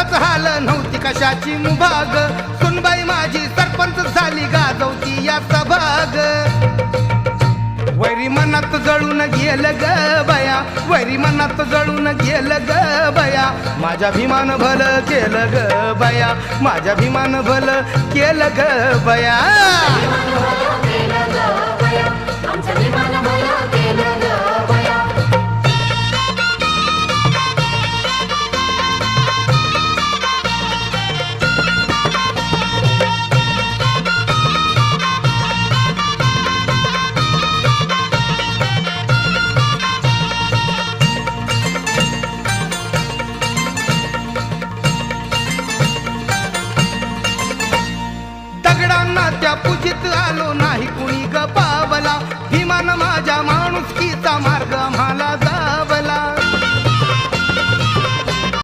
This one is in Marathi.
कुणाचंच हाल नव्हती कशाची मुभाग सुनबाई माझी सरपंच झाली गाजवती या सभाग वैरी मनात जळून गेलं ग बया वैरी मनात जळून गेलं ग बया माझ्या भीमान भलं केलं ग बया माझ्या भीमान भलं केलं ग बया दगडांना त्या पूजित आलो नाही कुणी ग पावला भीमान माझ्या माणुसकीचा